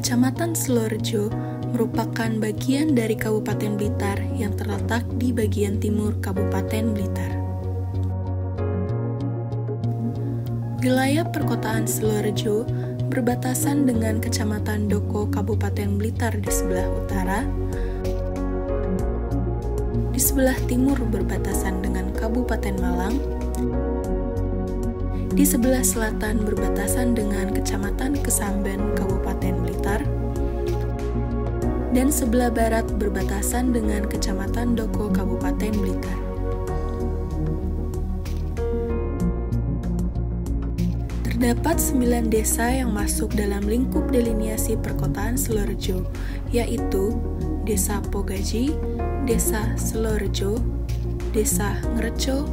Kecamatan Silorejo merupakan bagian dari Kabupaten Blitar yang terletak di bagian timur Kabupaten Blitar. Wilayah perkotaan Silorejo berbatasan dengan Kecamatan Doko Kabupaten Blitar di sebelah utara, di sebelah timur berbatasan dengan Kabupaten Malang, di sebelah selatan berbatasan dengan Kecamatan Kesamben Kabupaten Blitar, dan sebelah barat berbatasan dengan Kecamatan Doko Kabupaten Blitar. Terdapat 9 desa yang masuk dalam lingkup deliniasi perkotaan Silorejo, yaitu Desa Pogaji, Desa Silorejo, Desa Ngrejo,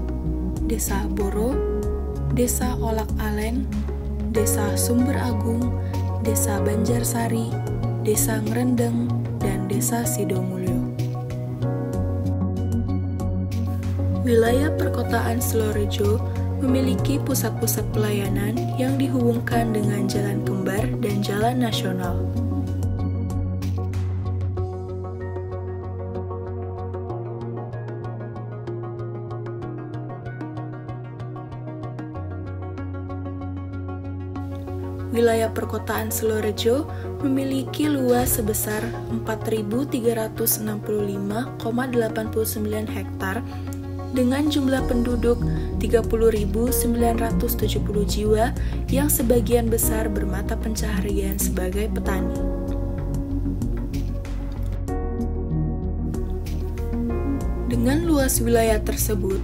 Desa Boro, Desa Olak Alen, Desa Sumber Agung, Desa Banjarsari, Desa Ngrendeng, dan Desa Sidomulyo. Wilayah perkotaan Silorejo memiliki pusat-pusat pelayanan yang dihubungkan dengan jalan kembar dan jalan nasional. Wilayah perkotaan Silorejo memiliki luas sebesar 4.365,89 hektar dengan jumlah penduduk 30.970 jiwa yang sebagian besar bermata pencaharian sebagai petani. Dengan luas wilayah tersebut,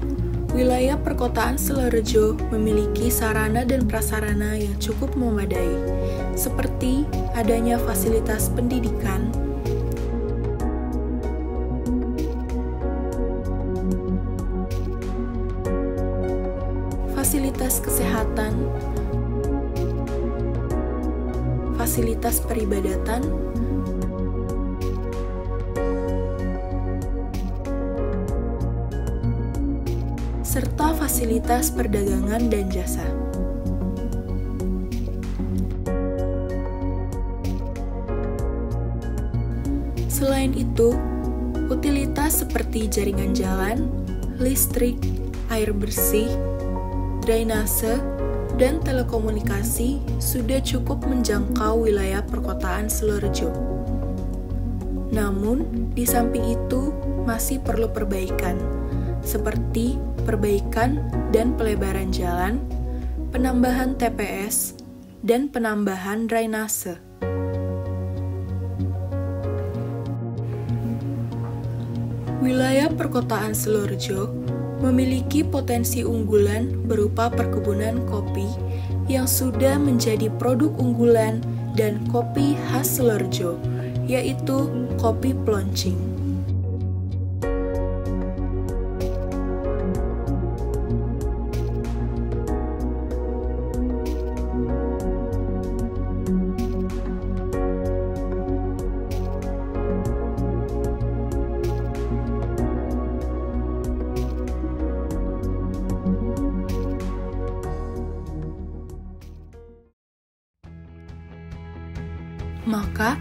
wilayah perkotaan Silorejo memiliki sarana dan prasarana yang cukup memadai, seperti adanya fasilitas pendidikan, fasilitas kesehatan, fasilitas peribadatan, serta fasilitas perdagangan dan jasa. Selain itu, utilitas seperti jaringan jalan, listrik, air bersih, drainase, dan telekomunikasi sudah cukup menjangkau wilayah perkotaan Silorejo. Namun, di samping itu masih perlu perbaikan, seperti perbaikan dan pelebaran jalan, penambahan TPS, dan penambahan drainase. Wilayah perkotaan Silorejo memiliki potensi unggulan berupa perkebunan kopi yang sudah menjadi produk unggulan dan kopi khas Silorejo, yaitu kopi Ploncing. Maka,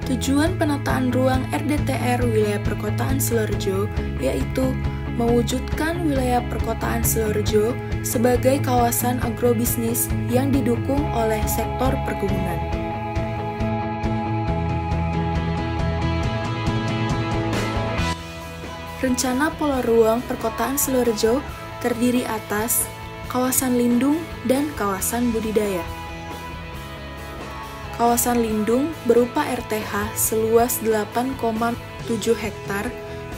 tujuan penataan ruang RDTR wilayah perkotaan Silorejo yaitu mewujudkan wilayah perkotaan Silorejo sebagai kawasan agrobisnis yang didukung oleh sektor perkebunan. Rencana pola ruang perkotaan Silorejo terdiri atas kawasan lindung dan kawasan budidaya. Kawasan lindung berupa RTH seluas 8,7 hektar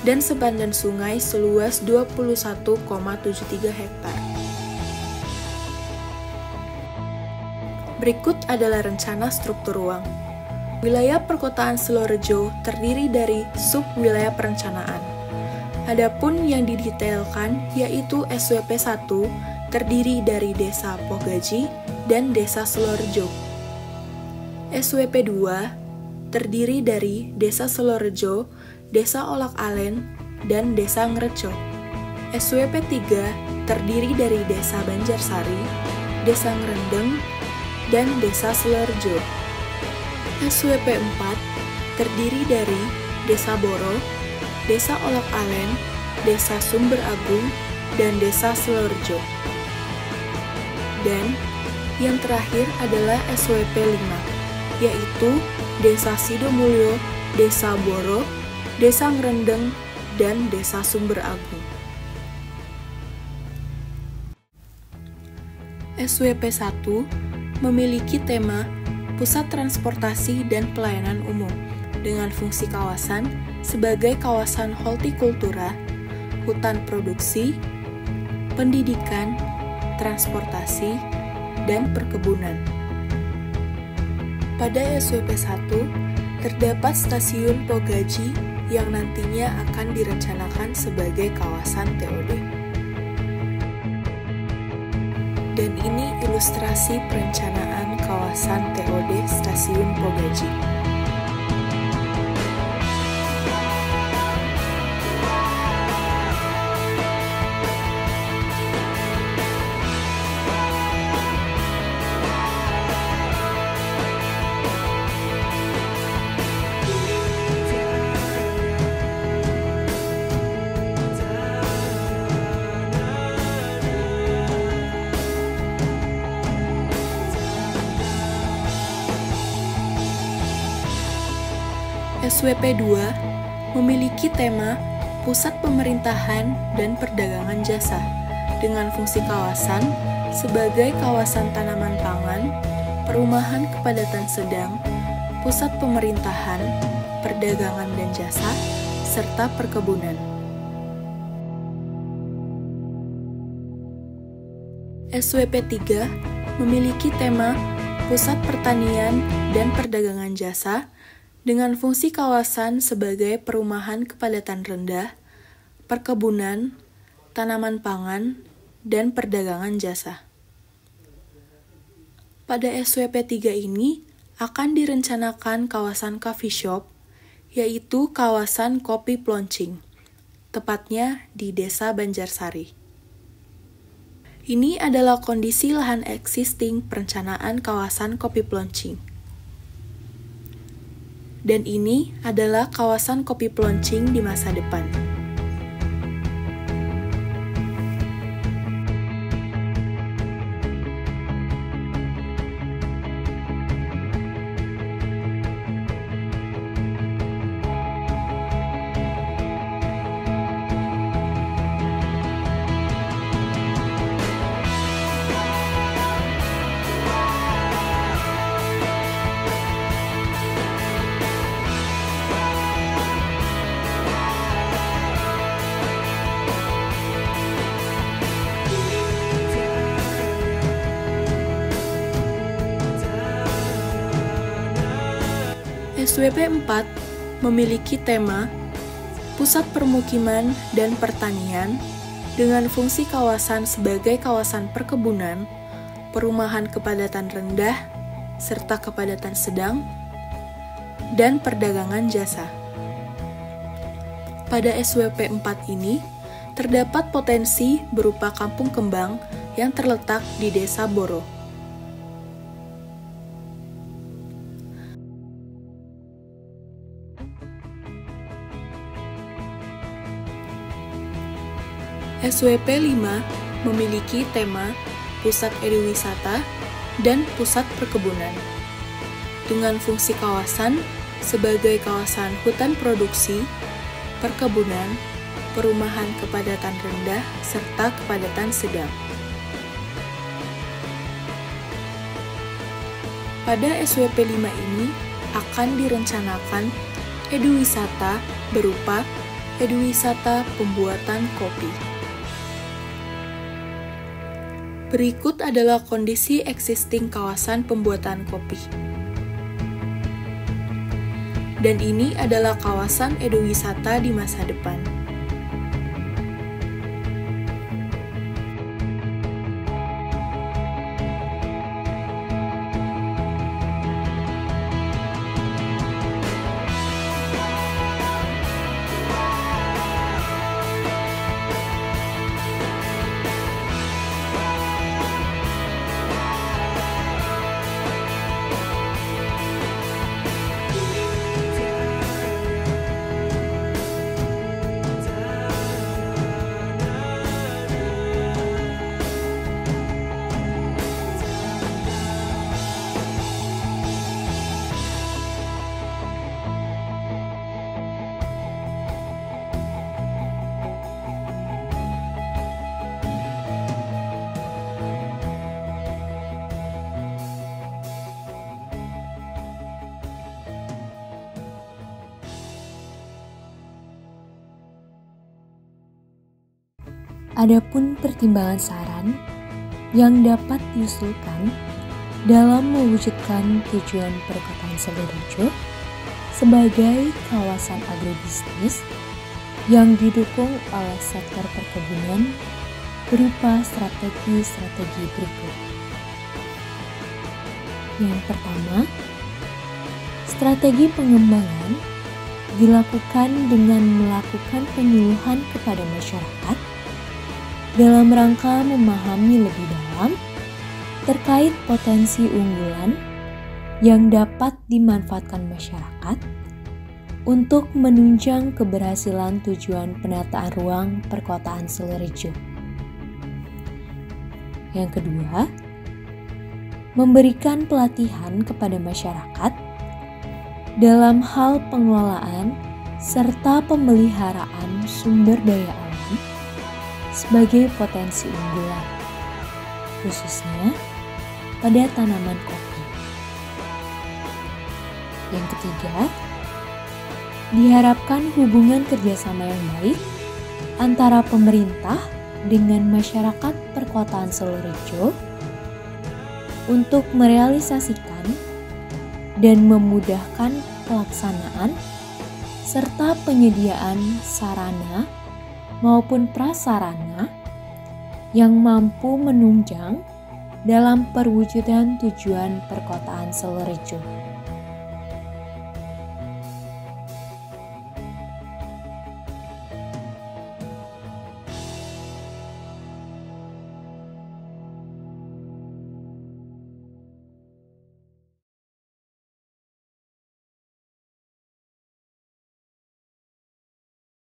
dan sepanjang sungai seluas 21,73 hektar. Berikut adalah rencana struktur ruang. Wilayah perkotaan Silorejo terdiri dari sub-wilayah perencanaan. Adapun yang didetailkan yaitu SWP 1 terdiri dari Desa Pogaji dan Desa Silorejo. SWP 2 terdiri dari Desa Silorejo, Desa Olak Alen, dan Desa Ngrejo. SWP 3 terdiri dari Desa Banjarsari, Desa Ngrendeng, dan Desa Silorejo. SWP 4 terdiri dari Desa Boro, Desa Olok Alen, Desa Sumber Agung, dan Desa Silorejo. Dan yang terakhir adalah SWP 5, yaitu Desa Sidomulyo, Desa Boro, Desa Ngrendeng, dan Desa Sumber Agung. SWP 1 memiliki tema Pusat Transportasi dan Pelayanan Umum dengan fungsi kawasan sebagai kawasan hortikultura, hutan produksi, pendidikan, transportasi, dan perkebunan. Pada SWP 1, terdapat stasiun Pogaji yang nantinya akan direncanakan sebagai kawasan TOD. Dan ini ilustrasi perencanaan kawasan TOD Stasiun Pogaji. SWP 2 memiliki tema Pusat Pemerintahan dan Perdagangan Jasa dengan fungsi kawasan sebagai kawasan tanaman pangan, perumahan kepadatan sedang, pusat pemerintahan, perdagangan dan jasa, serta perkebunan. SWP 3 memiliki tema Pusat Pertanian dan Perdagangan Jasa dengan fungsi kawasan sebagai perumahan kepadatan rendah, perkebunan, tanaman pangan, dan perdagangan jasa. Pada SWP 3 ini akan direncanakan kawasan coffee shop, yaitu kawasan kopi Ploncing, tepatnya di Desa Banjarsari. Ini adalah kondisi lahan existing perencanaan kawasan kopi Ploncing. Dan ini adalah kawasan kopi Ploncing di masa depan. SWP 4 memiliki tema Pusat Permukiman dan Pertanian dengan fungsi kawasan sebagai kawasan perkebunan, perumahan kepadatan rendah, serta kepadatan sedang, dan perdagangan jasa. Pada SWP 4 ini, terdapat potensi berupa kampung kembang yang terletak di Desa Boro. SWP 5 memiliki tema Pusat Eduwisata dan Pusat Perkebunan dengan fungsi kawasan sebagai kawasan hutan produksi, perkebunan, perumahan kepadatan rendah, serta kepadatan sedang. Pada SWP 5 ini akan direncanakan eduwisata berupa eduwisata pembuatan kopi. Berikut adalah kondisi existing kawasan pembuatan kopi. Dan ini adalah kawasan eduwisata di masa depan. Adapun pertimbangan saran yang dapat diusulkan dalam mewujudkan tujuan perkotaan Sidoarjo sebagai kawasan agrobisnis yang didukung oleh sektor perkebunan berupa strategi-strategi berikut. Yang pertama, strategi pengembangan dilakukan dengan melakukan penyuluhan kepada masyarakat dalam rangka memahami lebih dalam terkait potensi unggulan yang dapat dimanfaatkan masyarakat untuk menunjang keberhasilan tujuan penataan ruang perkotaan Sidoarjo. Yang kedua, memberikan pelatihan kepada masyarakat dalam hal pengelolaan serta pemeliharaan sumber daya alam sebagai potensi unggulan, khususnya pada tanaman kopi. Yang ketiga, diharapkan hubungan kerjasama yang baik antara pemerintah dengan masyarakat perkotaan Sidoarjo untuk merealisasikan dan memudahkan pelaksanaan serta penyediaan sarana maupun prasarana yang mampu menunjang dalam perwujudan tujuan perkotaan Sidoarjo.